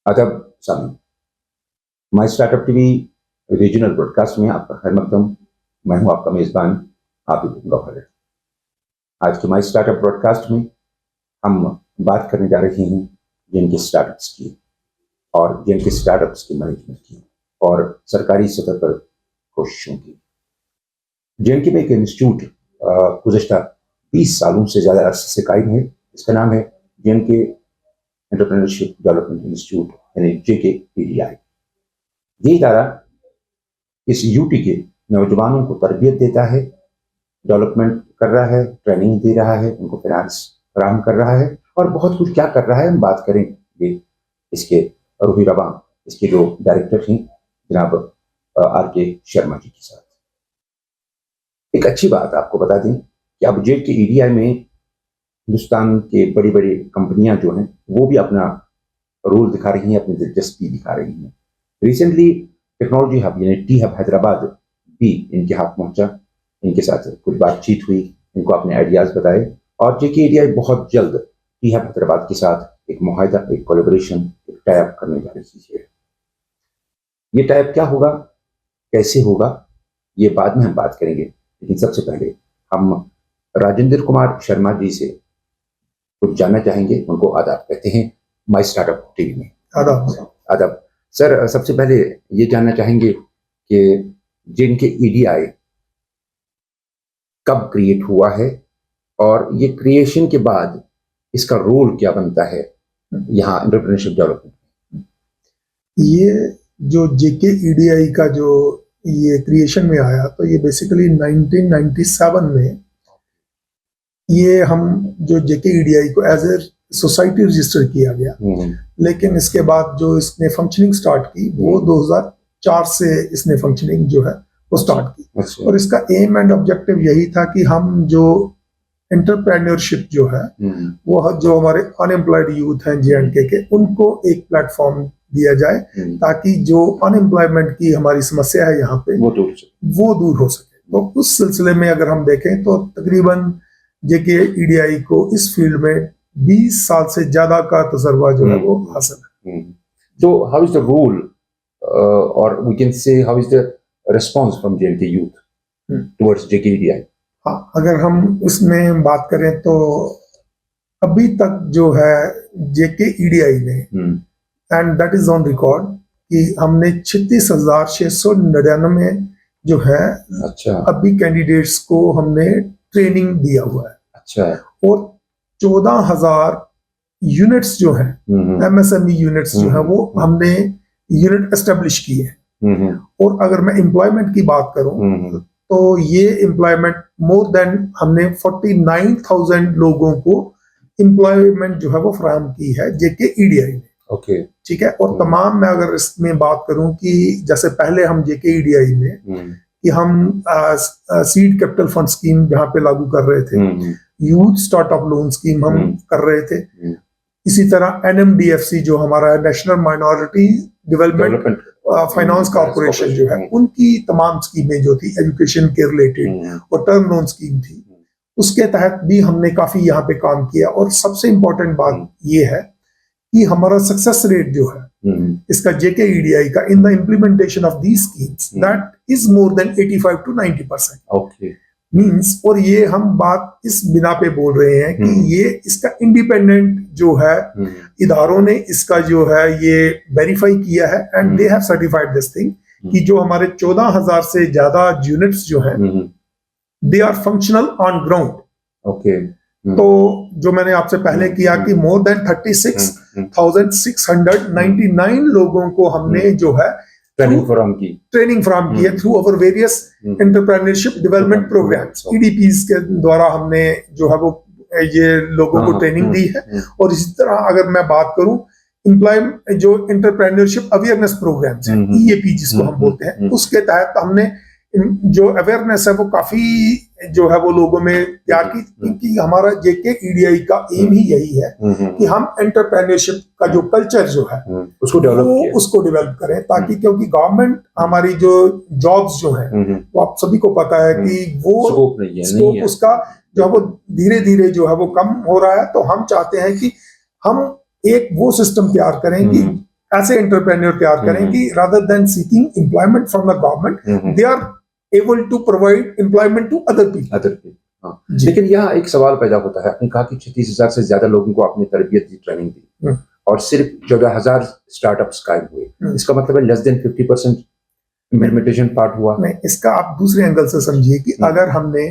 आदाब सामी, my startup TV regional broadcast में आपका खैर मकदम। मैं हूं आपका मेजबान आबिद गौहर। आज के माई स्टार्टअप ब्रॉडकास्ट में हम बात करने जा रहे हैं जिनके स्टार्टअप्स की और जिनके स्टार्टअप्स की मैनेजमेंट की और सरकारी सतह पर कोशिशों की। जेएनके में एक इंस्टीट्यूट गुज़श्ता 20 सालों से ज़्यादा अरसे से कायम है। इसका नाम है जेएनके एंटरप्रेन्योरशिप डेवलपमेंट इंस्टीट्यूट यानी JKEDI। ये इदारा इस यूटी के नौजवानों को तरबियत देता है, डेवलपमेंट कर रहा है, ट्रेनिंग दे रहा है, उनको फाइनेंस फराहम कर रहा है और बहुत कुछ क्या कर रहा है हम बात करेंगे इसके रूही रवां, इसके जो डायरेक्टर हैं जनाब RK शर्मा जी के साथ। एक अच्छी बात आपको बता दें कि अब JKEDI में हिंदुस्तान के बड़ी बड़ी कंपनियां जो हैं वो भी अपना रोल दिखा रही हैं, अपनी दिलचस्पी दिखा रही हैं। रिसेंटली टेक्नोलॉजी हब यानी टी हब हैदराबाद भी इनके हाथ पहुंचा, इनके साथ कुछ बातचीत हुई, इनको अपने आइडियाज बताए और JKEDI बहुत जल्द टी हब हैदराबाद के साथ एक मुआहदा, एक कोलैबोरेशन, एक टाइप करने जा रही है। ये टाइप क्या होगा, कैसे होगा, ये बाद में हम बात करेंगे, लेकिन सबसे पहले हम राजेंद्र कुमार शर्मा जी से कुछ जानना चाहेंगे। उनको आदाब कहते हैं माई स्टार्टअप टीवी में। आदाब सर, सबसे पहले ये जानना चाहेंगे कि JKEDI कब क्रिएट हुआ है और ये क्रिएशन के बाद इसका रोल क्या बनता है यहाँ एंटरप्रेन्योरशिप डेवलपमेंट। ये जो JKEDI का जो ये क्रिएशन में आया तो ये बेसिकली 1997 में ये हम जो JKEDI को एज ए सोसाइटी रजिस्टर किया गया, लेकिन इसके बाद जो इसने फंक्शनिंग स्टार्ट की वो 2004 से इसने फंक्शनिंग जो है वो स्टार्ट की। और इसका एम एंड ऑब्जेक्टिव यही था कि हम जो एंटरप्रेन्योरशिप जो है वो जो हमारे अनएम्प्लॉयड यूथ हैं JNK के, उनको एक प्लेटफॉर्म दिया जाए ताकि जो अनएम्प्लॉयमेंट की हमारी समस्या है यहाँ पे वो दूर हो सके। तो उस सिलसिले में अगर हम देखें तो तकरीबन JKEDI को इस फील्ड में 20 साल से ज्यादा का तजर्बा जो है वो हासिल है। So how is the role or we can say how is the response from JNK youth towards JKEDI? हाँ, अगर हम इसमें बात करें तो अभी तक जो है JKEDI ने and that is on record कि हमने 36,699 जो है अभी कैंडिडेट्स को हमने ट्रेनिंग दिया हुआ है। और 14,000 यूनिट्स जो हैं MSME यूनिट्स जो हैं वो हमने यूनिट एस्टेब्लिश किए हैं। और अगर मैं एम्प्लॉयमेंट की बात करूं तो ये एम्प्लॉयमेंट मोर देन हमने 49,000 लोगों को एम्प्लॉयमेंट जो है वो फराहम की है JKEDI ने। ठीक है। और तमाम मैं अगर इसमें बात करूं कि जैसे पहले हम JKEDI में कि हम सीड कैपिटल फंड स्कीम जहाँ पे लागू कर रहे थे, यूथ स्टार्टअप लोन स्कीम हम कर रहे थे, इसी तरह NMDFC जो हमारा national minority development finance corporation जो है, उनकी तमाम स्कीमें जो थी एजुकेशन के रिलेटेड और टर्म लोन स्कीम थी, उसके तहत भी हमने काफी यहाँ पे काम किया। और सबसे इम्पोर्टेंट बात ये है कि हमारा सक्सेस रेट जो है इसका JKEDI का in the implementation of these schemes that is more than 85 to 90% means. और ये हम बात इस बिना पे बोल रहे हैं कि ये इसका इंडिपेंडेंट जो है इदारों ने इसका जो है ये वेरीफाई किया है and they have certified this thing कि जो हमारे 14,000 से ज्यादा यूनिट्स जो हैं they are functional on ground. तो जो मैंने आपसे पहले किया कि मोर देन 36,699 लोगों को हमने जो है ट्रेनिंग फ्राहम की है through our various entrepreneurship development programs EDPs के द्वारा हमने जो है वो ये लोगों को ट्रेनिंग दी है। और इसी तरह अगर मैं बात करूं एम्प्लॉयमेंट जो एंटरप्रेन्योरशिप अवेयरनेस प्रोग्राम्स हैं EAP जिसको हम बोलते हैं, उसके तहत हमने जो अवेयरनेस है वो काफी जो है वो लोगों में तैयार की, क्योंकि हमारा JKEDI का एम ही यही है कि हम एंटरप्रेन्योरशिप का जो कल्चर जो है उसको डेवलप करें, ताकि क्योंकि गवर्नमेंट हमारी जो जॉब्स जो हैं वो आप सभी को पता है कि वो स्कोप उसका जो है वो धीरे धीरे जो है वो कम हो रहा है। तो हम चाहते हैं कि हम एक वो सिस्टम तैयार करें कि ऐसे एंटरप्रेन्योर तैयार करें कि rather than seeking employment from the government, they are able to provide employment to other people. हाँ। लेकिन यहाँ एक सवाल पैदा होता है, आपने कहा कि 36,000 से ज्यादा लोगों को आपने तरबियत दी, ट्रेनिंग दी, और सिर्फ 14,000 स्टार्टअप्स कायम हुए। इसका मतलब है लेस देन 50% इम्प्लीमेंटेशन पार्ट हुआ। नहीं, इसका आप दूसरे एंगल से समझिए कि अगर हमने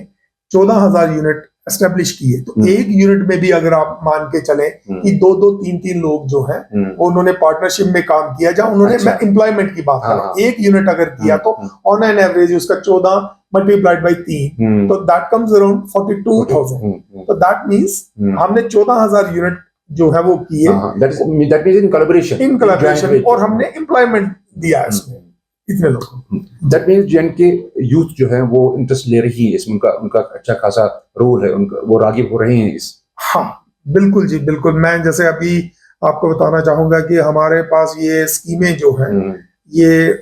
14,000 यूनिट एस्टेब्लिश किए तो एक यूनिट में भी अगर आप मान के चलें कि 2-2, 3-3 लोग जो हैं उन्होंने पार्टनरशिप में काम किया, जहाँ उन्होंने, मैं एम्प्लॉयमेंट की बात कर रहा हूँ, एक यूनिट अगर किया तो ऑन एन एवरेज उसका 14 मल्टीप्लाइड बाई 3, तो दैट कम्स अराउंड 42,000। तो दैट मींस हमने 14,000 यूनिट जो है वो किए, दैट मींस इन कोलैबोरेशन, और हमने एम्प्लॉयमेंट दिया है इसमें इतने लोगों। दैट मींस के यूथ जो है वो इंटरेस्ट ले रही है इसमें, उनका अच्छा खासा रोल है, उनका वो राग़िब हो रहे हैं इस। हाँ बिल्कुल जी, बिल्कुल। मैं जैसे अभी आपको बताना चाहूंगा कि हमारे पास ये स्कीमें जो हैं, ये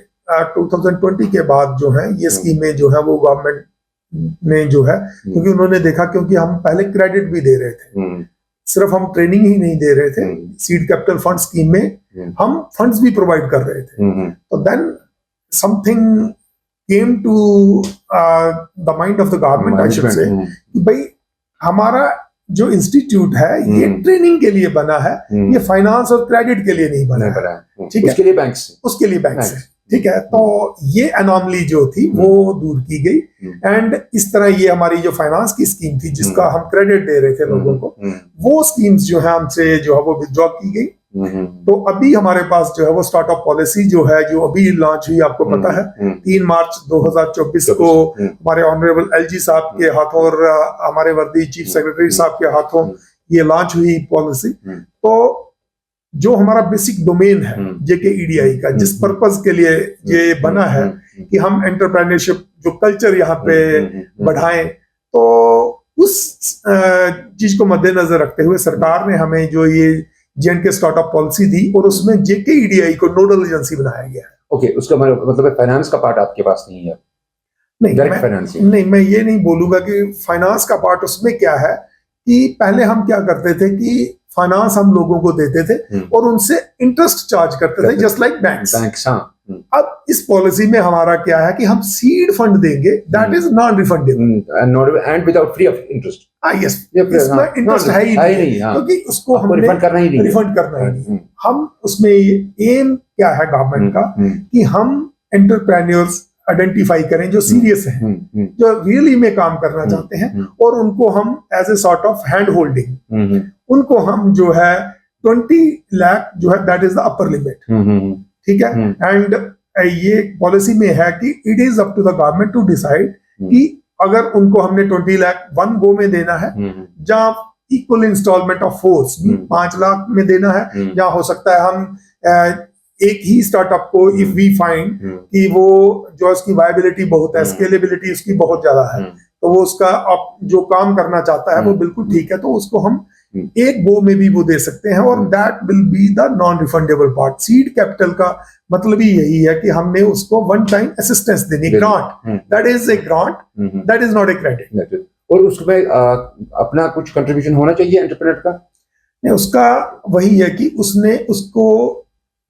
2020 के बाद जो है ये स्कीमें जो है वो गवर्नमेंट ने जो है, क्योंकि उन्होंने देखा, क्योंकि हम पहले क्रेडिट भी दे रहे थे, सिर्फ हम ट्रेनिंग ही नहीं दे रहे थे, सीड कैपिटल फंड स्कीम में हम फंड्स भी प्रोवाइड कर रहे थे। तो then something came to the mind of the government, I should say, कि भाई हमारा जो इंस्टीट्यूट है ये ट्रेनिंग के लिए बना है, ये फाइनेंस और क्रेडिट के लिए नहीं बना है। ठीक है, उसके लिए बैंक से, उसके लिए बैंक से। ठीक है, तो ये एनॉमली जो थी वो दूर की गई, एंड इस तरह ये हमारी जो फाइनेंस की स्कीम थी जिसका हम क्रेडिट दे रहे थे लोगों को, वो स्कीम्स जो है हमसे जो है वो विथड्रॉ की गई। तो अभी हमारे पास जो है वो स्टार्टअप पॉलिसी जो है, जो अभी लॉन्च हुई, आपको पता है 3 मार्च 2024 को हमारे ऑनरेबल एलजी साहब के हाथों और हमारे वर्दी चीफ सेक्रेटरी साहब के हाथों ये लॉन्च हुई पॉलिसी। तो जो हमारा बेसिक डोमेन है JKEDI का, जिस पर्पस के लिए ये बना है कि हम एंटरप्रेन्योरशिप जो कल्चर यहाँ पे बढ़ाएं, तो उस चीज को मद्देनजर रखते हुए सरकार ने हमें जो ये J&K स्टार्टअप पॉलिसी दी, और उसमें JKEDI को नोडल एजेंसी बनाया गया है। ओके, उसका मतलब फाइनेंस का पार्ट आपके पास नहीं है? नहीं, मैं ये नहीं बोलूंगा कि फाइनेंस का पार्ट उसमें क्या है, कि पहले हम क्या करते थे कि फाइनेंस हम लोगों को देते थे और उनसे इंटरेस्ट चार्ज करते थे, जस्ट लाइक बैंक्स। अब इस पॉलिसी में हमारा क्या है कि हम सीड फंड देंगे, that is non refundable and without free of interest. Yes, इसमें इंटरेस्ट है ही नहीं, क्योंकि उसको हमने रिफंड करना ही नहीं। हम उसमें एम क्या है गवर्नमेंट का, कि हम एंटरप्रेन्योर्स आइडेंटिफाई करें जो सीरियस हैं, जो रियली में काम करना चाहते हैं, और उनको हम as a sort of hand holding, उनको हम जो है 20 लाख जो है that is the upper limit. ठीक है, एंड ये पॉलिसी में है कि it is up to the government to decide कि अगर उनको हमने 20 लाख 1 गो में देना है, जहां इक्वल इंस्टॉलमेंट ऑफ 5 लाख में देना है, जहां हो सकता है हम एक ही स्टार्टअप को, इफ वी फाइंड कि वो जो उसकी वायबिलिटी बहुत है, स्केलेबिलिटी उसकी बहुत ज्यादा है, तो वो उसका जो काम करना चाहता है वो बिल्कुल ठीक है, तो उसको हम एक गो में भी वो दे सकते हैं, और that will be the non refundable part. Seed capital का मतलब ही यही है कि हमने उसको वन टाइम असिस्टेंस देनी, grant, that is A grant, that is not a credit. और उसमें अपना कुछ कंट्रीब्यूशन होना चाहिए एंटरप्रेन्योर का? नहीं, उसका वही है कि उसने उसको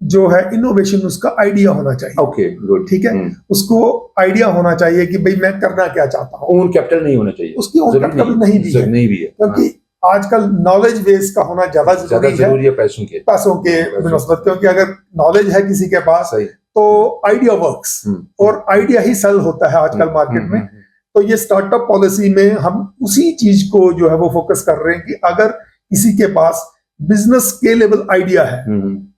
जो है इनोवेशन, उसका आइडिया होना चाहिए। ओके, गुड, ठीक है, उसको आइडिया होना चाहिए कि भाई मैं करना क्या चाहता हूँ। ओन कैपिटल नहीं होना चाहिए, उसकी ओन कैपिटल नहीं भी है, क्योंकि आजकल नॉलेज बेस का होना ज्यादा जरूरी है पैसों के बिनस्बत, क्योंकि अगर नॉलेज है किसी के पास तो आइडिया वर्क्स, और आइडिया ही सेल होता है आजकल मार्केट में। तो ये स्टार्टअप पॉलिसी में हम उसी चीज को जो है वो फोकस कर रहे हैं कि अगर किसी के पास बिजनेस स्केलेबल आइडिया है,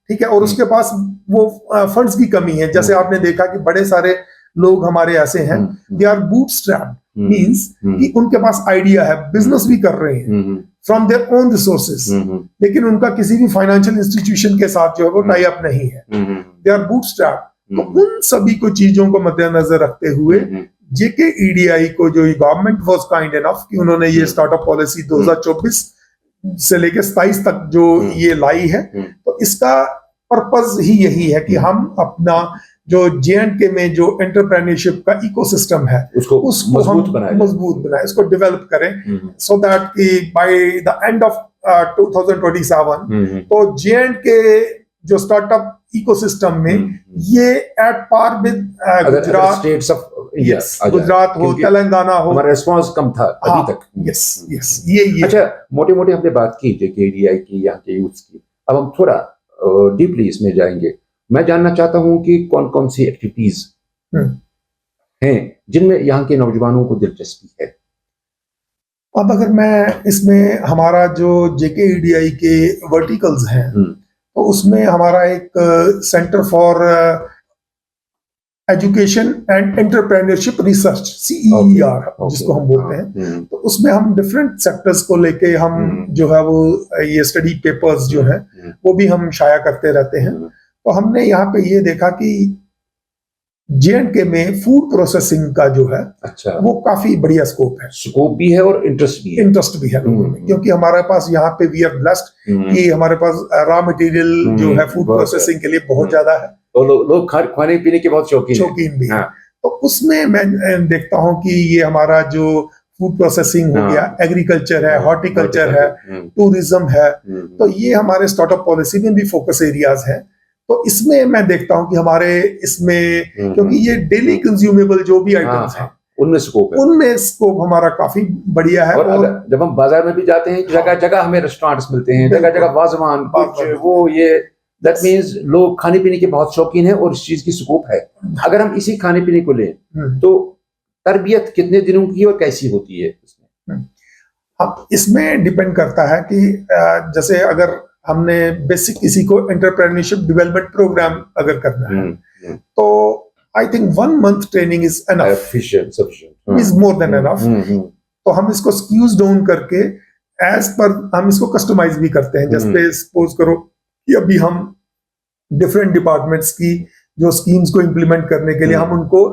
ठीक है, और उसके पास वो फंड्स की कमी है, जैसे आपने देखा कि बड़े सारे लोग हमारे ऐसे हैं, दे आर बूटस्ट्रैप्ड, मींस कि उनके पास आइडिया है, बिजनेस भी कर रहे हैं फ्रॉम देयर ओन रिसोर्सेज, लेकिन उनका किसी भी फाइनेंशियल इंस्टीट्यूशन के साथ जो है वो टाई अप नहीं है, दे आर बूटस्ट्रैप्ड। तो उन सभी को चीजों को मद्देनजर रखते हुए JKEDI को जो गवर्नमेंट वाज काइंड इनफ कि उन्होंने ये स्टार्टअप पॉलिसी 2024 से लेकर 27 तक जो ये लाई है, तो इसका पर्पस ही यही है कि हम अपना जो J&K में जो एंटरप्रेन्योरशिप का इकोसिस्टम है उसको मजबूत बनाए, इसको डेवलप करें, सो दैट कि बाय द एंड ऑफ 2027 तो J&K जो स्टार्टअप इकोसिस्टम में ये at par with Gujarat, states of India, Gujarat हो, तेलंगाना हो। हमारा रिस्पांस कम था अभी तक। यस यस, ये अच्छा, मोटे मोटे हमने बात की जेकेडीआई की, यहाँ के यूथ की। अब हम थोड़ा डीपली इसमें जाएंगे। मैं जानना चाहता हूँ कि कौन कौन सी एक्टिविटीज हैं जिनमें यहाँ के नौजवानों को दिलचस्पी है। अब अगर मैं इसमें हमारा जो जेकेईडीआई के वर्टिकल्स हैं तो उसमें हमारा एक centre for education and entrepreneurship research CEER जिसको हम बोलते हैं, तो उसमें हम डिफरेंट सेक्टर्स को लेके हम जो है वो ये स्टडी पेपर्स जो है वो भी हम शाया करते रहते हैं। तो हमने यहाँ पे ये देखा कि J&K में फूड प्रोसेसिंग का जो है अच्छा वो काफी बढ़िया स्कोप है। स्कोप भी है और इंटरेस्ट भी है। इंटरेस्ट भी है लोगों में, क्योंकि हमारे पास यहाँ पे वी आर ब्लेस्ड कि हमारे पास रॉ मटेरियल जो है फूड प्रोसेसिंग के लिए बहुत ज्यादा है, तो लोग खाने पीने के बहुत शौकीन भी है। तो उसमें मैं देखता हूँ कि ये हमारा जो फूड प्रोसेसिंग हो गया, एग्रीकल्चर है, हॉर्टिकल्चर है, टूरिज्म है, तो ये हमारे स्टार्टअप पॉलिसी में भी फोकस एरियाज हैं। तो इसमें मैं देखता हूं कि हमारे इसमें क्योंकि ये डेली कंज्यूमेबल जो भी आइटम्स हैं उनमें स्कोप है, उनमें स्कोप हमारा काफी बढ़िया है। और जब हम बाजार में भी जाते हैं जगह जगह हमें रेस्टोरेंट्स मिलते हैं, जगह जगह वाजवान कुछ वो ये, दैट मींस लोग खाने पीने के बहुत शौकीन हैं और इस चीज की स्कोप है। अगर हम इसी खाने पीने को लें तो तरबियत कितने दिनों की और कैसी होती है इसमें? अब इसमें डिपेंड करता है कि जैसे अगर हमने बेसिक किसी को एंटरप्रेन्योरशिप डेवलपमेंट प्रोग्राम अगर करना है तो I think 1 month training is enough, is more than enough. तो हम इसको स्क्यूज डाउन करके एज पर हम इसको कस्टमाइज भी करते हैं। जैसे सपोज करो कि अभी हम डिफरेंट डिपार्टमेंट्स की जो स्कीम्स को इम्प्लीमेंट करने के लिए हम उनको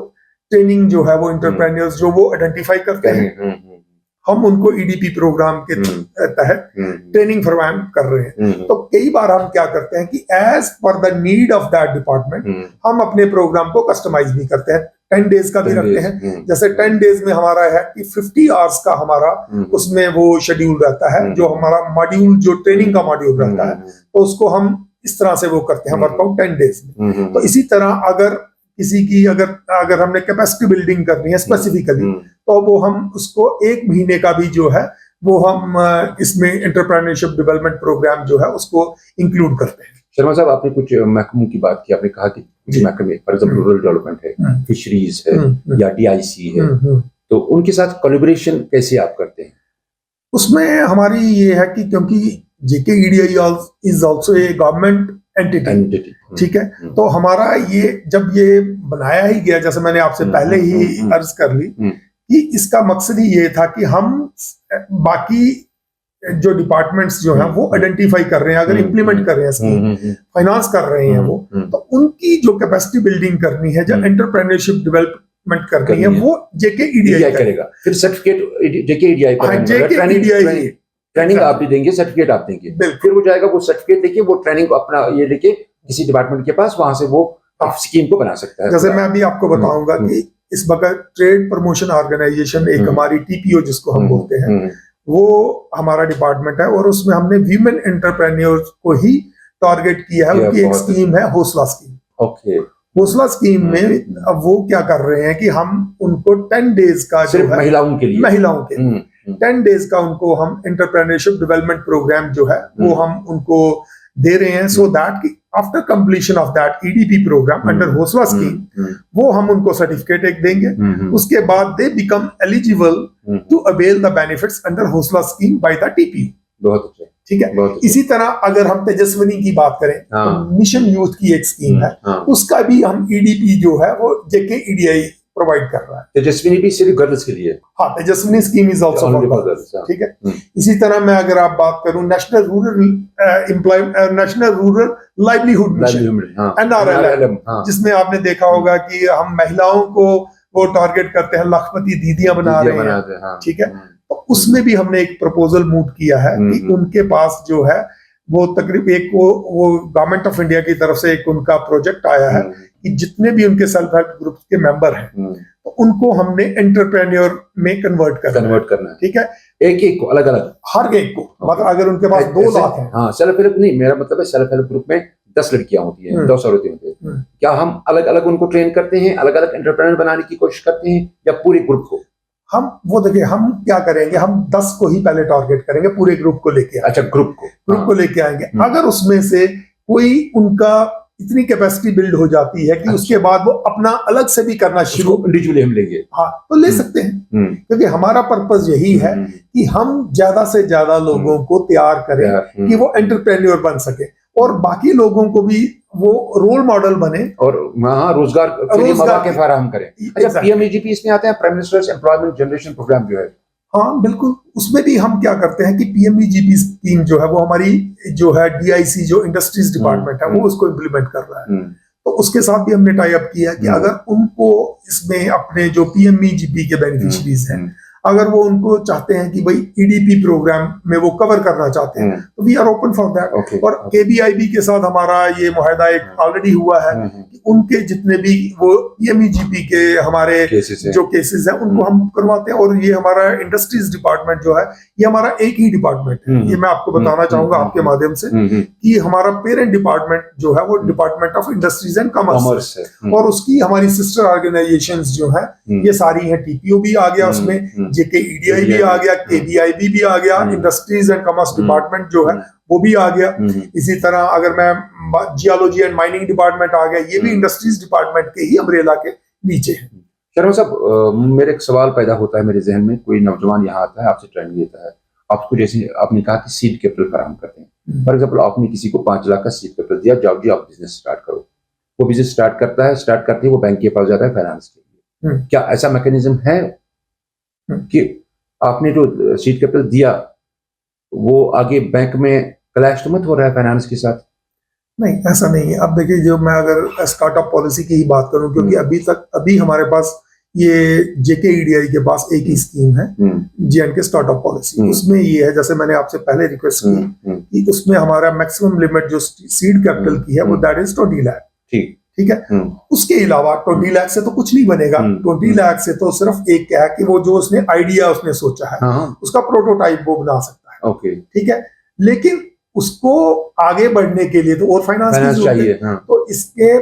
ट्रेनिंग जो है वो एंटरप्रेन्योर्स जो वो आइडेंटिफाई करते हैं, हम उनको EDP प्रोग्राम के तहत ट्रेनिंग फरमाम कर रहे हैं। तो कई बार हम क्या करते हैं कि as per the need of that department हम अपने प्रोग्राम को कस्टमाइज भी करते हैं। 10 days का भी रखते हैं। जैसे 10 days में हमारा है कि 50 hours का हमारा उसमें वो शेड्यूल रहता है, जो हमारा मॉड्यूल जो ट्रेनिंग का मॉड्यूल रहता है, तो उसको हम इस तरह से वो करते हैं वर्कआउट 10 days में। तो इसी तरह अगर किसी की अगर हमने कैपेसिटी बिल्डिंग करनी है स्पेसिफिकली, तो वो हम उसको 1 महीने का भी जो है वो हम इसमें एंटरप्रेन्योरशिप डेवलपमेंट प्रोग्राम जो है उसको इंक्लूड करते हैं। शर्मा साहब, आपने कुछ महकमों की बात की, आपने कहा कि महकमे फॉर एग्जांपल रूरल डेवलपमेंट है, फिशरीज है या DIC है, तो उनके साथ कोलैबोरेशन कैसे आप करते हैं? उसमें हमारी ये है कि क्योंकि JKEDI is also a government entity, ठीक है, तो हमारा ये जब ये बनाया ही गया, जैसे मैंने आपसे पहले ही अर्ज कर ली कि इसका मकसद ही ये था कि हम बाकी जो डिपार्टमेंट्स जो हैं वो आइडेंटिफाई कर रहे हैं, अगर इम्प्लीमेंट कर रहे हैं स्कीम, फाइनेंस कर रहे हैं वो, तो उनकी जो कैपेसिटी बिल्डिंग करनी है, जो एंटरप्रेन्योरशिप डेवलपमेंट करनी है, वो JKEDI करेगा। फिर सर्टिफिकेट JKEDI ट्रेनिंग आप भी देंगे, सर्टिफिकेट आप देंगे, फिर वो जाएगा, वो सर्टिफिकेट लेके वो ट्रेनिंग को अपना ये लेके किसी डिपार्टमेंट के पास, वहां से वो स्कीम को बना सकता है। जैसे मैं अभी आपको बताऊंगा कि इस वक्त ट्रेड प्रमोशन ऑर्गेनाइजेशन एक हमारी TPO जिसको हम बोलते हैं, वो हमारा डिपार्टमेंट है, और उसमें हमने वीमेन एंटरप्रेन्योर को ही टारगेट किया है। उनकी एक स्कीम है हौसला स्कीम। ओके, हौसला स्कीम में अब वो क्या कर रहे हैं कि हम उनको 10 days का जो है महिलाओं के लिए 10 days का उनको हम एंटरप्रेन्योरशिप डेवलपमेंट प्रोग्राम जो है वो हम उनको दे रहे हैं, सो दैट कि after completion of that EDP program under Hausla scheme वो हम उनको सर्टिफिकेट एक देंगे। उसके बाद they become eligible to avail the benefits under Hausla scheme by the TPO। बहुत अच्छा, ठीक है। इसी तरह अगर हम तेजस्विनी की बात करें, तो मिशन यूथ की एक स्कीम है, उसका भी हम EDP जो है वो JKEDI प्रोवाइड कर रहा है। तेजस्विनी भी सिर्फ गर्ल्स के लिए? हाँ, Tejaswini scheme is also for girls, ठीक है। इसी तरह मैं अगर आप बात करूं national rural livelihood mission NRLM, जिसमें आपने देखा होगा कि हम महिलाओं को वो टारगेट करते हैं, लखपति दीदियां बना रहे हैं, ठीक है। तो उसमें भी हमने एक प्रपोजल मूव किया है कि उनके पास जो है वो तकरीबन एक वो गवर्नमेंट ऑफ इंडिया की तरफ से एक उनका प्रोजेक्ट आया है कि जितने भी उनके सेल्फ हेल्प ग्रुप के मेंबर हैं तो उनको हमने एंटरप्रेन्योर में कन्वर्ट करना है, ठीक है। एक को अलग अलग, हर एक को, मतलब अगर उनके पास 2 लाख है, हाँ, सेल्फ हेल्प नहीं, मेरा मतलब है सेल्फ हेल्प ग्रुप में 10 लड़कियां होती हैं, 200 होते हैं, हम्म। क्या हम अलग अलग उनको ट्रेन करते हैं, अलग अलग एंटरप्रेन्योर बनाने की कोशिश करते हैं, या पूरे ग्रुप को? हम वो देखिए, हम क्या करेंगे, हम 10 को ही पहले टारगेट करेंगे, पूरे ग्रुप को लेके अच्छा, ग्रुप को लेके आएंगे। अगर उसमें से कोई उनका इतनी कैपेसिटी बिल्ड हो जाती है कि उसके बाद वो अपना अलग से भी करना शुरू, इंडिविजुअली हम लेंगे, हाँ तो ले सकते हैं, क्योंकि हमारा पर्पस यही है कि हम ज्यादा से ज्यादा लोगों को तैयार करें कि वो एंटरप्रेन्योर बन सके और बाकी लोगों को भी वो रोल मॉडल बने और वहाँ रोजगार के लिए मौके फराहम करें। अच्छा, पीएमईजीपी इसमें आते हैं, prime minister's employment generation program जो है। हाँ बिल्कुल, उसमें भी हम क्या करते हैं कि पीएमईजीपी स्कीम जो है वो हमारी जो है डीआईसी जो इंडस्ट्रीज डिपार्टमेंट है वो उसको इम्प्लीमेंट कर रहा है। तो उसके साथ भी हमने टाई अप किया कि अगर उनको इसमें अपने जो पीएमईजीपी के बेनिफिशियरीज हैं, अगर वो उनको चाहते हैं कि भाई ईडीपी प्रोग्राम में वो कवर करना चाहते हैं, तो we are open for that. और केबीआईबी के साथ हमारा ये मुआहदा एक ऑलरेडी हुआ है कि उनके जितने भी वो पीएमईजीपी के हमारे जो केसेस हैं उनको हम करवाते हैं। और ये हमारा इंडस्ट्रीज डिपार्टमेंट जो है ये हमारा एक ही डिपार्टमेंट है। ये मैं आपको बताना चाहूंगा आपके माध्यम से कि हमारा पेरेंट डिपार्टमेंट जो है वो department of industries and commerce है, और उसकी हमारी सिस्टर ऑर्गेनाइजेशंस जो है ये सारी है। टीपीओ भी आ गया उसमें, जेके ईडीआई भी आ गया, केबीआईबी भी आ गया, इंडस्ट्रीज एंड कॉमर्स डिपार्टमेंट जो है वो भी आ गया। इसी तरह अगर मैं जियोलॉजी एंड माइनिंग डिपार्टमेंट आ गया, ये भी इंडस्ट्रीज डिपार्टमेंट के ही अम्ब्रेला के नीचे है। शर्मा साहब, मेरे एक सवाल पैदा होता है मेरे जहन में, कोई नौजवान यहाँ आता है, आपसे ट्रेनिंग लेता है, आपको जैसे आपने कहा कि सीड कैपिटल फराहम करते हैं। फॉर एग्जाम्पल, आपने किसी को 5 लाख का सीड कैपिटल दिया, जाओ जी आप बिजनेस स्टार्ट करो। वो बिजनेस स्टार्ट करता है, स्टार्ट करते ही वो बैंक के पास जाता है फाइनेंस के लिए। क्या ऐसा मैकेनिज्म है कि आपने जो सीड कैपिटल दिया वो आगे बैंक में क्लैश तो मत हो रहा है फाइनेंस के साथ? नहीं, ऐसा नहीं है। अब देखिए, जो मैं अगर स्टार्टअप पॉलिसी की ही बात करूं, क्योंकि अभी हमारे पास ये जेके ईडीआई के पास एक ही स्कीम है, जेएनके स्टार्टअप पॉलिसी। उसमें ये है, जैसे मैंने आपसे पहले रिक्वेस्ट की कि उसमें हमारा मैक्सिमम लिमिट जो सीड कैपिटल की है वो दैट इज 20 लाख। ठीक है। उसके अलावा 20 लाख से तो कुछ नहीं बनेगा। 20 लाख से तो सिर्फ एक क्या है कि वो जो उसने आइडिया उसने सोचा है उसका प्रोटोटाइप वो बना सकता है। ठीक है, लेकिन उसको आगे बढ़ने के लिए तो और फाइनेंस चाहिए। तो इसके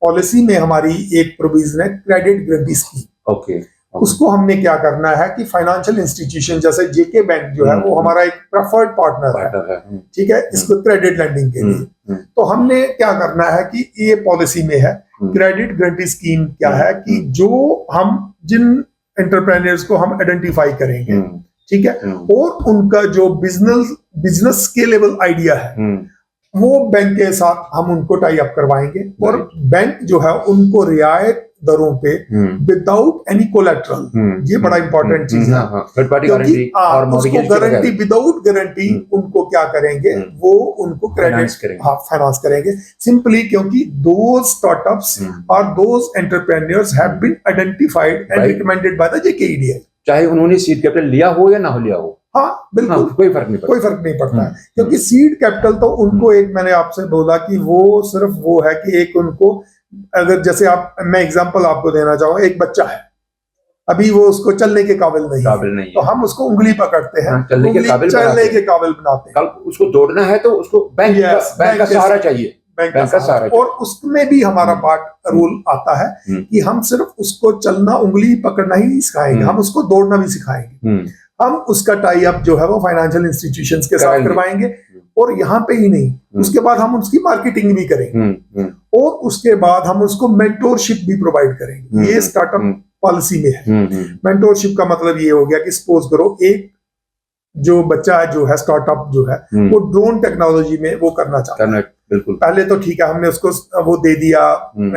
पॉलिसी में हमारी एक प्रोविजन है क्रेडिट गारंटी स्कीम। उसको हमने क्या करना है कि फाइनेंशियल इंस्टीट्यूशन जैसे जेके बैंक जो है वो हमारा एक प्रेफर्ड पार्टनर है। ठीक है, इसको क्रेडिट लैंडिंग के लिए। तो हमने क्या करना है कि ये पॉलिसी में है क्रेडिट गारंटी स्कीम। क्या है कि जो हम जिन एंटरप्रेन्योर्स को हम आइडेंटिफाई करेंगे, ठीक है, और उनका जो बिजनेस स्केलेबल आइडिया है वो बैंक के साथ हम उनको टाई अप करवाएंगे। और बैंक जो है उनको रियायत दरों पे विदाउट एनी कोलेटरल, ये बड़ा इंपॉर्टेंट चीज है, क्योंकि उसको गारंटी विदाउट गारंटी उनको क्या करेंगे, वो उनको क्रेडिट फाइनेंस करेंगे। सिंपली क्योंकि दोज स्टार्टअप्स और those entrepreneurs have been identified and recommended by the JK EDI, चाहे उन्होंने सीड कैपिटल लिया हो या ना हो लिया हो। हाँ बिल्कुल, कोई फर्क नहीं पड़ता है। क्योंकि सीड कैपिटल तो उनको एक, मैंने आपसे बोला कि वो सिर्फ वो है कि एक उनको, अगर जैसे मैं एग्जांपल आपको देना चाहूंगा, एक बच्चा है अभी वो उसको चलने के काबिल नहीं है, तो हम उसको उंगली पकड़ते हैं, चलने के काबिल बनाते हैं। कल उसको दौड़ना है तो उसको बैंक का सहारा चाहिए, बैंक का सहारा। और उसमें भी हमारा पार्ट रूल आता है कि हम सिर्फ उसको चलना, उंगली पकड़ना ही नहीं सिखाएंगे, हम उसको दौड़ना भी सिखाएंगे। हम उसका टाई अप जो है वो फाइनेंशियल इंस्टीट्यूशंस के साथ करवाएंगे। और यहाँ पे ही नहीं, उसके बाद हम उसकी मार्केटिंग भी करेंगे, और उसके बाद हम उसको मेंटोरशिप भी प्रोवाइड करेंगे। ये स्टार्टअप पॉलिसी में है। मेंटोरशिप का मतलब ये हो गया कि सपोज करो एक जो बच्चा जो है स्टार्टअप जो है वो ड्रोन टेक्नोलॉजी में वो करना चाहता है। बिल्कुल, पहले तो ठीक है, हमने उसको वो दे दिया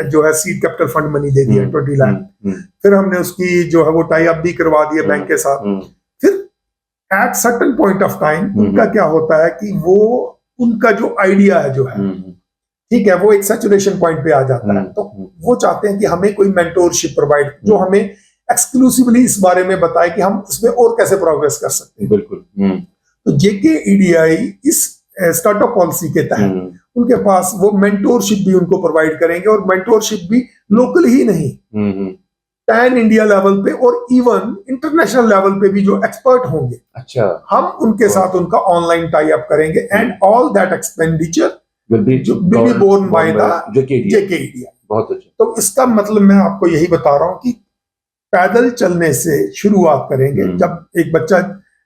जो है सीड कैपिटल फंड मनी दे दिया 20 लाख। फिर हमने उसकी जो है वो टाई अप भी करवा दिया बैंक के साथ। फिर at certain point of time उनका क्या होता है कि वो उनका जो आइडिया है जो है, ठीक है, वो एक सैचुरेशन पॉइंट पे आ जाता है। तो वो चाहते हैं कि हमें कोई मेंटोरशिप प्रोवाइड, जो हमें एक्सक्लूसिवली इस बारे में बताए कि हम इसमें और कैसे प्रोग्रेस कर सकते हैं। बिल्कुल। तो जेके ईडीआई इस स्टार्टअप पॉलिसी के तहत उनके पास वो मेंटोरशिप भी उनको प्रोवाइड करेंगे, और मेंटोरशिप भी लोकल ही नहीं, पैन इंडिया लेवल पे और इवन इंटरनेशनल लेवल पे भी जो एक्सपर्ट होंगे, अच्छा, हम उनके साथ उनका ऑनलाइन टाई अप करेंगे। And all that expenditure will be जो being born by the JKEDI। JKEDI। बहुत अच्छा। तो इसका मतलब मैं आपको यही बता रहा हूँ कि पैदल चलने से शुरुआत करेंगे। जब एक बच्चा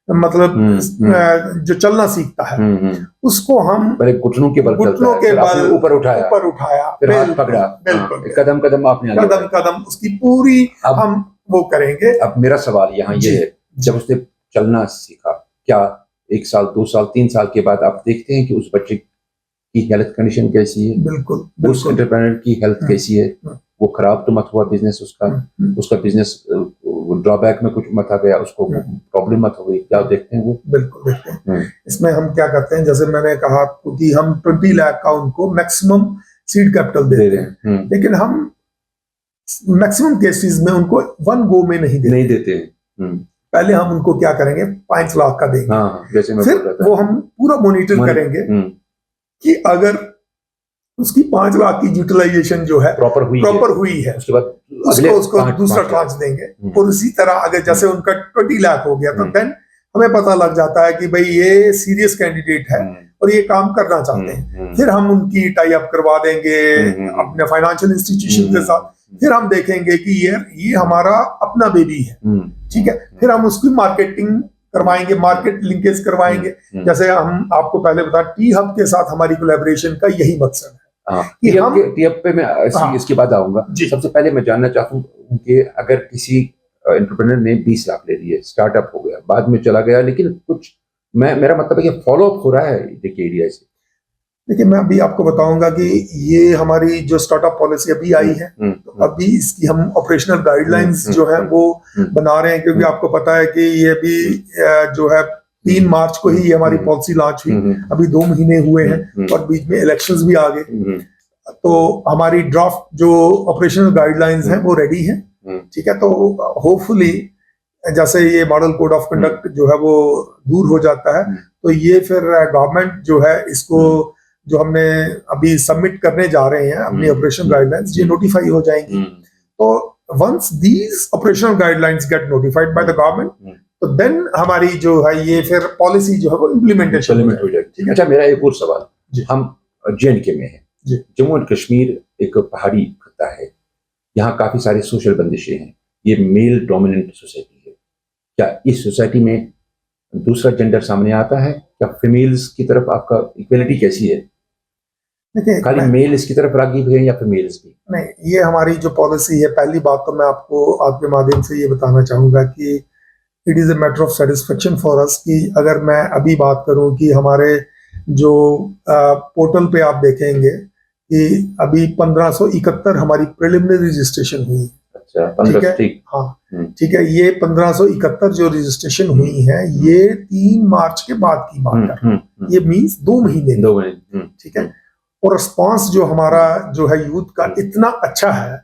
मतलब जो चलना सीखता है उसको हम पहले घुटनों के बल ऊपर उठाया, फिर हाथ पकड़ा, बिल्कुल कदम कदम आपने कदम कदम उसकी पूरी हम वो करेंगे। अब मेरा सवाल यहाँ ये है, जब उसने चलना सीखा, क्या 1 साल 2 साल 3 साल के बाद आप देखते हैं कि उस बच्चे की हेल्थ कंडीशन कैसी है? बिल्कुल उस एंटरप्रेन्योर की हेल्थ कैसी है? वो खराब तो मत हुआ बिजनेस उसका बिजनेस ड्रॉबैक में कुछ मत आ गया, उसको प्रॉब्लम मत हो गई? क्या देखते हैं वो? बिल्कुल देखते हैं। इसमें हम क्या करते हैं, जैसे मैंने कहा आपको कि हम 20 लाख का उनको मैक्सिमम सीड कैपिटल दे रहे हैं, लेकिन हम मैक्सिमम केसेस में उनको 1 गो में नहीं देते हैं। पहले हम उनको क्या करेंगे, 5 लाख का देंगे, फिर वो हम पूरा मॉनिटर करेंगे कि अगर उसकी 5 लाख की यूटिलाइजेशन जो है प्रॉपर हुई है, उसके बाद उसको दूसरा ट्रांच देंगे। और इसी तरह अगर जैसे उनका 20 लाख हो गया तो देन हमें पता लग जाता है कि भाई ये सीरियस कैंडिडेट है और ये काम करना चाहते हैं। फिर हम उनकी टाई अप करवा देंगे अपने फाइनेंशियल इंस्टीट्यूशन के साथ। फिर हम देखेंगे कि ये हमारा अपना बेबी है, ठीक है। फिर हम उसकी मार्केटिंग करवाएंगे, मार्केट लिंकेज करवाएंगे। जैसे हम आपको पहले बता, टी हब के साथ हमारी कोलैबोरेशन का यही मकसद है। टी हब पे मैं इसके बाद आऊंगा। सबसे पहले मैं जानना चाहता हूँ कि अगर किसी एंटरप्रेन्योर ने 20 लाख ले लिए, स्टार्टअप हो गया, बाद में चला गया, लेकिन कुछ मेरा मतलब है कि फॉलो अप हो रहा है एरिया से। देखिए, मैं अभी आपको बताऊंगा कि ये हमारी जो स्टार्टअप पॉलिसी अभी आई है, तो अभी इसकी हम ऑपरेशनल गाइडलाइंस जो है वो बना रहे हैं, क्योंकि आपको पता है कि ये अभी जो है 3 मार्च को ही हमारी पॉलिसी लॉन्च हुई। अभी 2 महीने हुए हैं और बीच में इलेक्शंस भी आ गए। तो हमारी ड्राफ्ट जो ऑपरेशनल गाइडलाइंस हैं वो रेडी है, ठीक है। तो होपफुली जैसे ये मॉडल कोड ऑफ कंडक्ट जो है वो दूर हो जाता है, तो ये फिर गवर्नमेंट जो है इसको जो हमने अभी सबमिट करने जा रहे हैं अपनी ऑपरेशनल गाइडलाइंस, ये नोटिफाई हो जाएंगी। तो once these operational guidelines get notified by the government, तो देन हमारी जो है ये फिर पॉलिसी जो है वो इम्प्लीमेंटेशन हो जाएगी। अच्छा, मेरा एक और सवाल, हम J&K में हैं, जम्मू एंड कश्मीर एक पहाड़ी खत्ता है, यहाँ काफी सारी सोशल बंदिशें हैं, ये मेल डोमिनेंट सोसाइटी है। क्या इस सोसाइटी में दूसरा जेंडर सामने आता है? क्या फीमेल्स की तरफ आपका इक्वलिटी कैसी है? खाली मेल इसकी तरफ राग़िब है या फीमेल्स भी? नहीं, ये हमारी जो पॉलिसी है, पहली बात तो मैं आपको आपके माध्यम से ये बताना चाहूंगा कि it is a matter of satisfaction for us कि अगर मैं अभी बात करूं कि हमारे जो पोर्टल पे आप देखेंगे कि अभी 1571 हमारी प्रिलिमिनरी रजिस्ट्रेशन हुई। अच्छा, ठीक है, हाँ ठीक है। ये 1571 जो रजिस्ट्रेशन हुई है ये 3 मार्च के बाद की बात कर रहा हूँ, ये मीन्स 2 महीने, ठीक है। और रिस्पॉन्स जो हमारा जो है यूथ का इतना अच्छा है,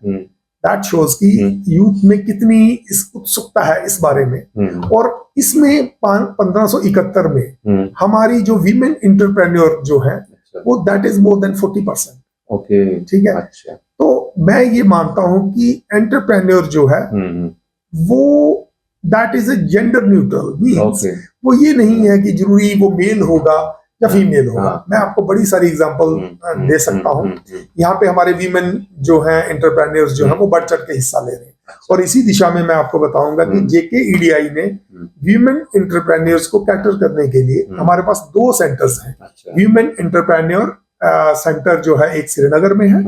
दैट शोज कि यूथ में कितनी इस उत्सुकता है इस बारे में। और इसमें 1571 में हमारी जो वीमेन इंटरप्रेन्योर जो है वो that is more than 40%। Okay, ठीक है। अच्छा। तो मैं ये मानता हूं कि एंटरप्रेन्योर जो है वो that is a gender neutral, means वो ये नहीं है कि जरूरी वो मेल होगा या फीमेल होगा। मैं आपको बड़ी सारी एग्जांपल दे सकता हूँ। यहाँ पे हमारे वीमेन जो हैं इंटरप्रेन्योर्स जो हैं वो बढ़ चढ़ के हिस्सा ले रहे हैं। और इसी दिशा में मैं आपको बताऊंगा कि JKEDI ने वीमेन इंटरप्रेन्योर्स को कैटर करने के लिए हमारे पास 2 सेंटर्स हैं। वीमेन इंटरप्रेन्योर सेंटर जो है एक श्रीनगर में है,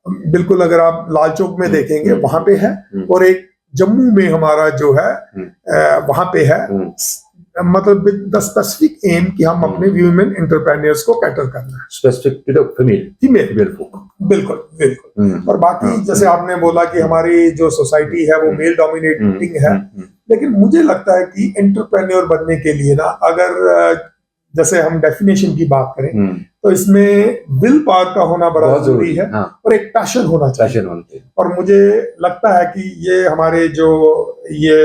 बिल्कुल अगर आप लाल चौक में देखेंगे वहां पे है, और एक जम्मू में हमारा जो है वहां पे है, मतलब द स्पेसिफिक एम कि हम अपने वीमेन एंटरप्रेन्योर्स को कैटर करना है, स्पेसिफिक टू द फीमेल। बिल्कुल। और बाकी जैसे आपने बोला कि हमारी जो सोसाइटी है वो मेल डोमिनेटिंग है, लेकिन मुझे लगता है कि एंटरप्रेन्योर बनने के लिए ना, अगर जैसे हम डेफिनेशन की बात करें तो इसमें विल पावर का होना बड़ा जरूरी है, और एक पैशन होना चाहिए। और मुझे लगता है कि ये हमारे जो ये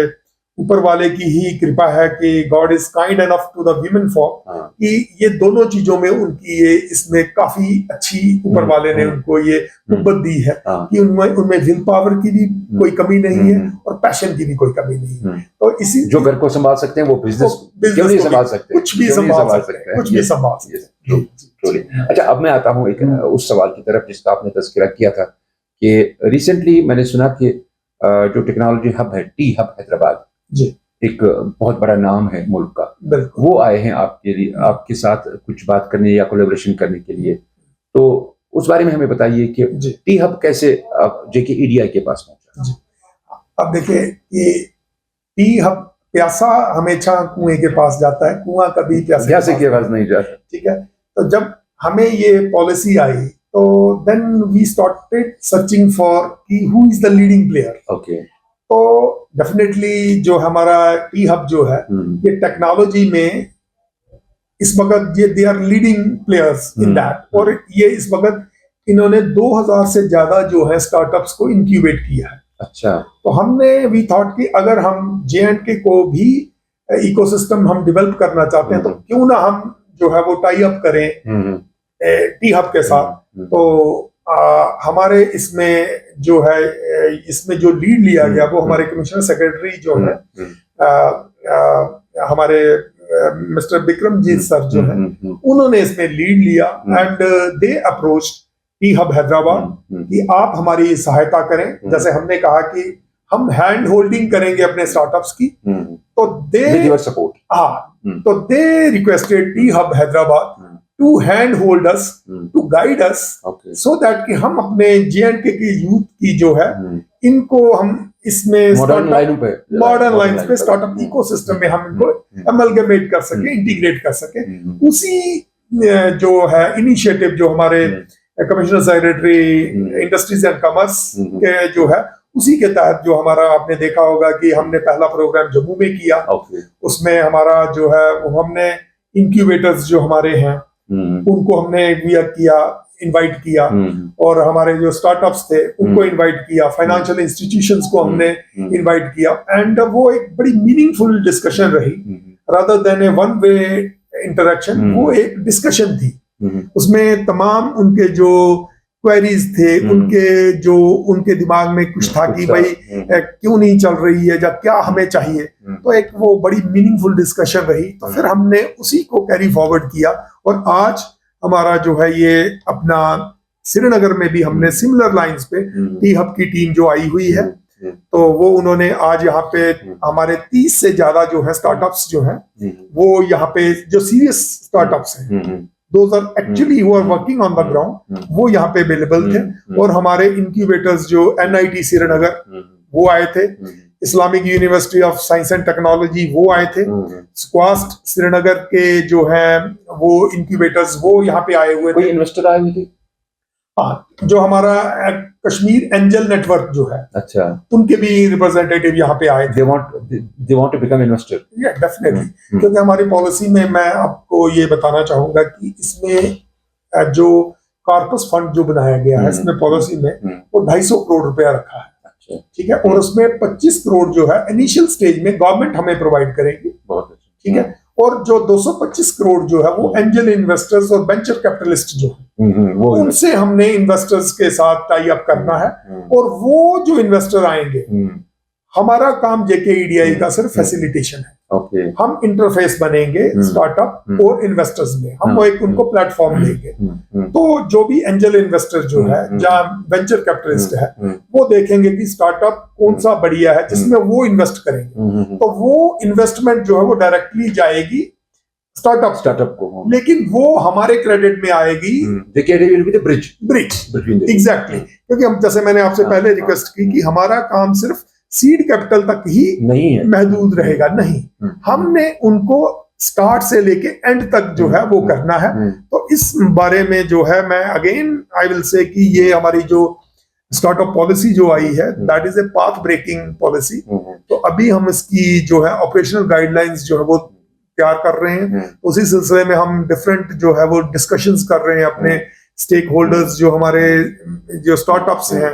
ऊपर वाले की ही कृपा है कि God is kind enough to the women for कि ये दोनों चीजों में उनकी ये इसमें काफी अच्छी ऊपर वाले ने उनको ये कुव्वत दी है कि उनमें विल पावर की भी कोई कमी नहीं है और पैशन की भी कोई कमी नहीं है। तो इसी जो घर को संभाल सकते हैं वो बिजनेस क्यों नहीं संभाल सकते? कुछ भी संभाल सकते हैं। एक्चुअली। अच्छा, अब मैं आता हूँ एक उस सवाल की तरफ जिसका आपने तज़किरा किया था कि रिसेंटली मैंने सुना कि जो टेक्नोलॉजी हब है, टी हब हैदराबाद जी, एक बहुत बड़ा नाम है मुल्क का, बिल्कुल। वो आए हैं आपके लिए, आपके साथ कुछ बात करने या कोलैबोरेशन करने के लिए। तो उस बारे में हमें बताइए कि जी, टी हब कैसे जेके ईडीआई के पास पहुंचा। जी। अब देखिए, ये टी हब प्यासा हमेशा कुएं के पास जाता है, कुआं कभी प्यासे के पास नहीं जाता। ठीक है। तो जब हमें ये पॉलिसी आई तो then we started searching for कि who is the leading player. Okay. तो डेफिनेटली जो हमारा टी हब जो है, ये टेक्नोलॉजी में इस वक्त ये they are leading players in that, और ये इस वक्त इन्होंने 2000 से ज्यादा जो है स्टार्टअप्स को इंक्यूबेट किया है। अच्छा। तो हमने वी थॉट कि अगर हम जे&के को भी इकोसिस्टम हम डेवलप करना चाहते हैं तो क्यों ना हम जो है वो टाई अप करें टी हब के साथ। तो हमारे इसमें जो है इसमें जो लीड लिया गया वो हमारे कमिश्नर सेक्रेटरी जो है हमारे मिस्टर विक्रमजीत सर जो है, उन्होंने इसमें लीड लिया and they approach T Hub Hyderabad कि आप हमारी सहायता करें। जैसे हमने कहा कि हम हैंड होल्डिंग करेंगे अपने स्टार्टअप्स की, तो दे सपोर्ट, तो they requested T Hub Hyderabad to hand hold us, to guide us, so that कि हम अपने जे&के की यूथ की जो है इनको हम इसमें मॉडर्न लाइन्स पे स्टार्टअप इकोसिस्टम में हम इनको अमलगमेट कर सके, इंटीग्रेट कर सके। उसी जो है इनिशिएटिव जो हमारे commissioner secretary industries and commerce के जो है, उसी के तहत जो हमारा आपने देखा होगा कि हमने पहला प्रोग्राम जम्मू में किया। उसमें हमारा जो है वो हमने इंक्यूबेटर्स जो हमारे हैं उनको हमने इनवाइट किया, और हमारे जो स्टार्टअप्स थे उनको इनवाइट किया, फाइनेंशियल इंस्टीट्यूशंस को हमने इनवाइट किया, एंड वो एक बड़ी मीनिंगफुल डिस्कशन रही रादर देन ए वन वे इंटरेक्शन। वो एक डिस्कशन थी, उसमें तमाम उनके जो क्वेरीज थे, उनके दिमाग में कुछ था कि भाई क्यों नहीं चल रही है या क्या हमें चाहिए। तो एक वो बड़ी मीनिंगफुल डिस्कशन रही। तो फिर हमने उसी को कैरी फॉरवर्ड किया, और आज हमारा जो है ये अपना श्रीनगर में भी हमने सिमिलर लाइंस पे टी हब की टीम जो आई हुई है, तो वो उन्होंने आज यहाँ पे हमारे 30 से ज्यादा जो है स्टार्टअप्स जो हैं, वो यहाँ पे जो सीरियस स्टार्टअप्स हैं, those are actually who are working on the ground, वो यहाँ पे अवेलेबल थे। और हमारे इंक्यूबेटर्स जो NIT श्रीनगर वो आए थे, Islamic university of science and technology वो आए थे, स्क्वास्ट श्रीनगर के जो हैं वो इंक्यूबेटर्स वो यहाँ पे आए हुए थे। कोई इन्वेस्टर आए हुए थे? हाँ, जो हमारा कश्मीर एंजल नेटवर्क जो है, अच्छा, उनके भी रिप्रेजेंटेटिव यहाँ पे आए थे। they want to become investor. Yeah, definitely. क्योंकि हमारी पॉलिसी में मैं आपको ये बताना चाहूंगा कि इसमें जो कॉर्पस फंड जो बनाया गया है इसमें पॉलिसी में वो 250 करोड़ रुपया रखा है। ठीक है, और उसमें 25 करोड़ जो है इनिशियल स्टेज में गवर्नमेंट हमें प्रोवाइड करेगी। ठीक है, और जो 225 करोड़ जो है वो एंजल इन्वेस्टर्स और वेंचर कैपिटलिस्ट जो है उनसे हमने इन्वेस्टर्स के साथ टाई अप करना है, और वो जो इन्वेस्टर आएंगे, हमारा काम जेके ईडीआई का सिर्फ फैसिलिटेशन है। हम इंटरफेस बनेंगे स्टार्टअप और इन्वेस्टर्स में, हम वो एक उनको प्लेटफॉर्म देंगे। तो जो भी एंजल इन्वेस्टर जो है, जहाँ वेंचर कैपिटलिस्ट है, वो देखेंगे कि स्टार्टअप कौन सा बढ़िया है जिसमें वो इन्वेस्ट करेंगे। तो वो इन्वेस्टमेंट जो है वो डायरेक्टली जाएगी स्टार्टअप को, लेकिन वो हमारे क्रेडिट में आएगी। ब्रिज एग्जैक्टली, क्योंकि हम जैसे मैंने आपसे पहले रिक्वेस्ट की कि हमारा काम सिर्फ सीड कैपिटल तक ही नहीं है, महदूद रहेगा नहीं, हमने उनको स्टार्ट से लेके एंड तक जो है वो करना है। तो इस बारे में जो है मैं अगेन आई विल से कि ये हमारी जो स्टार्टअप पॉलिसी जो आई है that is a path breaking policy. तो अभी हम इसकी जो है ऑपरेशनल गाइडलाइंस जो है वो तैयार कर रहे हैं। उसी सिलसिले में हम डिफरेंट जो है वो डिस्कशंस कर रहे हैं अपने स्टेक होल्डर्स जो हमारे जो स्टार्टअप्स हैं,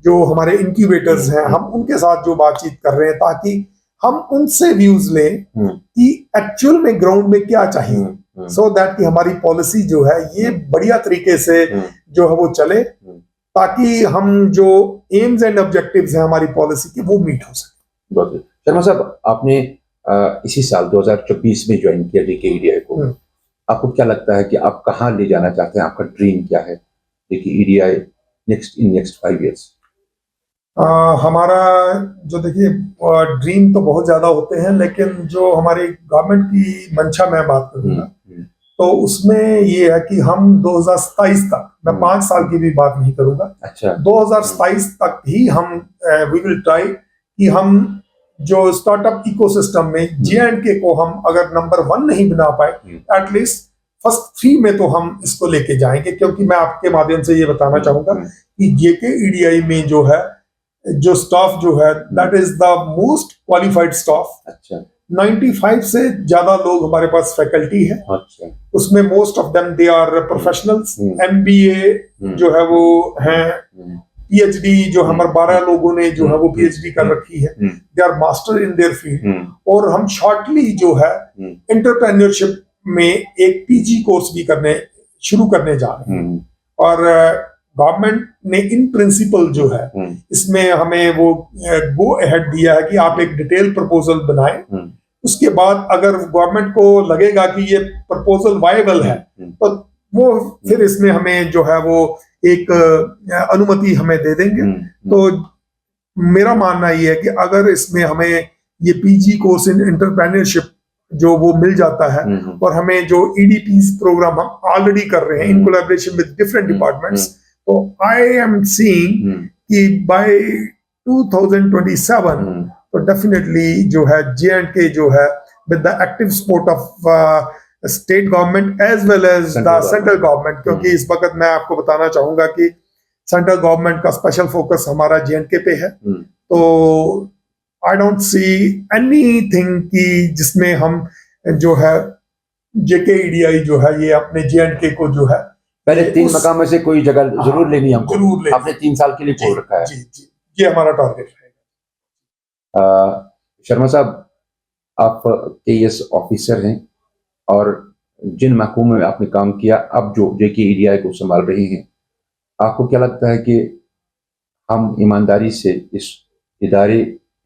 जो हमारे इंक्यूबेटर्स हैं, हम उनके साथ जो बातचीत कर रहे हैं ताकि हम उनसे व्यूज लें कि एक्चुअल में ग्राउंड में क्या चाहिए, सो दैट कि हमारी पॉलिसी जो है ये बढ़िया तरीके से जो है वो चले, ताकि हम जो एम्स एंड ऑब्जेक्टिव्स हैं हमारी पॉलिसी के वो मीट हो सके। शर्मा साहब, आपने इसी साल 2024 में ज्वाइन किया जेके ईडीआई को। आपको क्या लगता है कि आप कहाँ ले जाना चाहते हैं, आपका ड्रीम क्या है देखिए ईडीआई नेक्स्ट 5 इयर्स? हमारा जो देखिए ड्रीम तो बहुत ज्यादा होते हैं, लेकिन जो हमारी गवर्नमेंट की मंशा मैं बात करूंगा तो उसमें ये है कि हम 2027 तक, मैं 5 साल की भी बात नहीं करूंगा, अच्छा 2027 तक ही हम वी विल ट्राई कि हम जो स्टार्टअप इकोसिस्टम में J&K को हम अगर नंबर 1 नहीं बना पाए, एटलीस्ट फर्स्ट 3 में तो हम इसको लेके जाएंगे। क्योंकि मैं आपके माध्यम से ये बताना चाहूंगा कि JK EDI में जो है, जो स्टाफ जो है, that is the most qualified staff. अच्छा 95 से ज्यादा लोग हमारे पास फैकल्टी है, अच्छा उसमें most of them they are professionals, MBA जो है वो हैं, PhD जो हमारे 12 लोगों ने जो है वो PhD कर रखी है, they are master in their field. और हम शॉर्टली जो है एंटरप्रेन्योरशिप में एक PG कोर्स भी शुरू करने जा रहे हैं। और गवर्नमेंट ने इन प्रिंसिपल जो है इसमें हमें वो गो अहेड दिया है कि आप एक डिटेल प्रपोजल बनाएं। उसके बाद अगर गवर्नमेंट को लगेगा कि ये प्रपोजल वायबल है तो वो फिर इसमें हमें जो है वो एक अनुमति हमें दे देंगे। तो मेरा मानना ये है कि अगर इसमें हमें ये PG कोर्स इन एंटरप्रेन्योरशिप जो वो मिल जाता है, और हमें जो EDPs प्रोग्राम हम ऑलरेडी कर रहे हैं in collaboration with different departments, तो आई एम सीइंग कि बाय 2027 तो डेफिनेटली जो है J&K जो है with the active support of state government as well as the central government, क्योंकि इस वक्त मैं आपको बताना चाहूंगा कि सेंट्रल गवर्नमेंट का स्पेशल फोकस हमारा J&K पे है। तो आई डोंट सी एनीथिंग कि जिसमें हम जो है JK EDI जो है ये अपने J&K को जो है पहले 3 मकाम में से कोई जगह जरूर लेनी है हमको, जरूर लेनी। आपने 3 साल के लिए बोल रखा है। जी ये हमारा टारगेट है। शर्मा साहब, आप KS ऑफिसर हैं और जिन महकमों में आपने काम किया, अब जो JK EDI को संभाल रही हैं, आपको क्या लगता है कि हम ईमानदारी से इस इदारे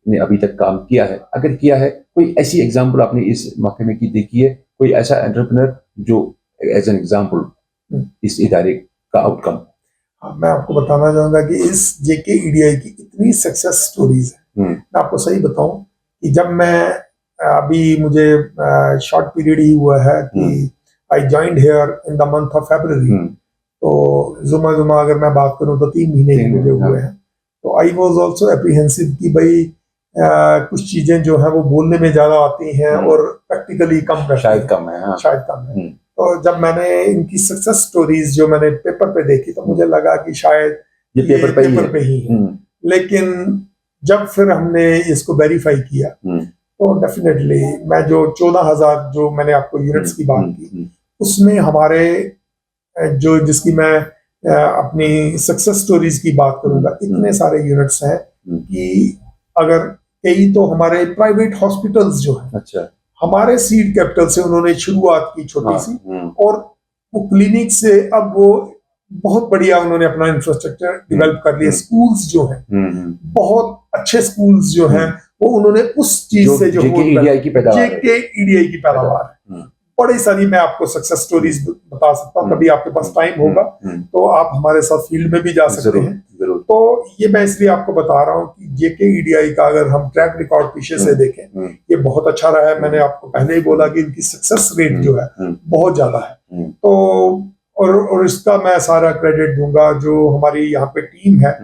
ने अभी तक काम किया है? अगर किया है, कोई ऐसी एग्जाम्पल आपने इस महकमे की देखी है, कोई ऐसा एंटरप्रेन्योर जो एज एन एग्जाम्पल इस इदारे का आउटकम? हाँ, मैं आपको बताना चाहूंगा कि इस JK EDI की इतनी सक्सेस स्टोरीज है। मैं आपको सही बताऊं कि जब मैं अभी मुझे शॉर्ट पीरियड ही हुआ है कि I joined here in the month of February, तो जुमा अगर मैं बात करूं तो 3 महीने ही मुझे हुए हैं। तो आई वाज आल्सो एप्रीहेंसिव कि भाई कुछ चीजें जो है वो बोलने में ज्यादा आती हैं और प्रैक्टिकली शायद कम है। शायद कम है। तो जब मैंने इनकी सक्सेस स्टोरीज जो मैंने पेपर पे देखी तो मुझे लगा कि शायद ये पेपर पे ही है। लेकिन जब फिर हमने इसको वेरीफाई किया तो डेफिनेटली मैं जो 14,000 जो मैंने आपको यूनिट्स की बात की, उसमें हमारे जो जिसकी मैं अपनी सक्सेस स्टोरीज की बात करूंगा, इतने सारे यूनिट्स हैं कि अगर कई तो हमारे प्राइवेट हॉस्पिटल्स जो है, अच्छा, हमारे सीड कैपिटल से उन्होंने शुरुआत की छोटी सी, और वो क्लिनिक से अब वो बहुत बढ़िया उन्होंने अपना इंफ्रास्ट्रक्चर डेवलप कर लिया। स्कूल्स जो हैं, बहुत अच्छे स्कूल्स जो हैं, वो उन्होंने उस चीज से जो JK EDI की पैदावार है। बड़ी सारी मैं आपको सक्सेस स्टोरीज बता सकता हूँ, कभी आपके पास टाइम होगा तो आप हमारे साथ फील्ड में भी जा सकते हैं। तो ये मैं इसलिए आपको बता रहा हूँ कि JK EDI का अगर हम ट्रैक रिकॉर्ड पीछे से देखें, ये बहुत अच्छा रहा है। मैंने आपको पहले ही बोला कि इनकी सक्सेस रेट जो है बहुत ज्यादा है। तो और इसका मैं सारा क्रेडिट दूंगा जो हमारी यहाँ पे टीम है,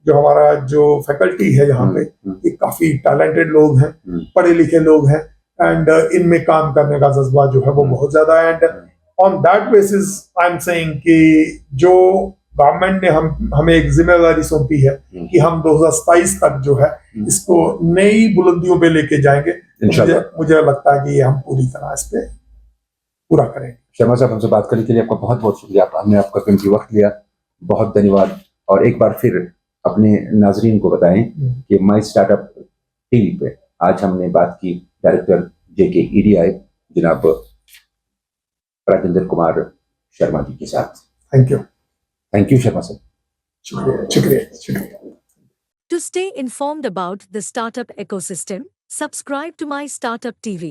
जो हमारा जो फैकल्टी है यहाँ पे, ये काफी टैलेंटेड लोग हैं, पढ़े लिखे लोग हैं, एंड इनमें काम करने का जज्बा जो है वो बहुत ज्यादा है। And on that basis I am saying कि जो गवर्नमेंट ने हमें एक जिम्मेदारी सौंपी है कि हम 2027 तक जो है इसको नई बुलंदियों पे लेके जाएंगे, मुझे लगता है कि हम पूरी तरह इस पे पूरा करेंगे। शर्मा साहब, हमसे बात करने के लिए आपका बहुत बहुत शुक्रिया। हमने आपका कीमती वक्त लिया, बहुत धन्यवाद। और एक बार फिर अपने नाजरीन को बताएं कि माई स्टार्टअप टीवी पे आज हमने बात की डायरेक्टर JK EDI जनाब राजेंद्र कुमार शर्मा जी के साथ। थैंक यू शर्मा साहब। शुक्रिया। To stay informed about the startup ecosystem, subscribe to My Startup TV.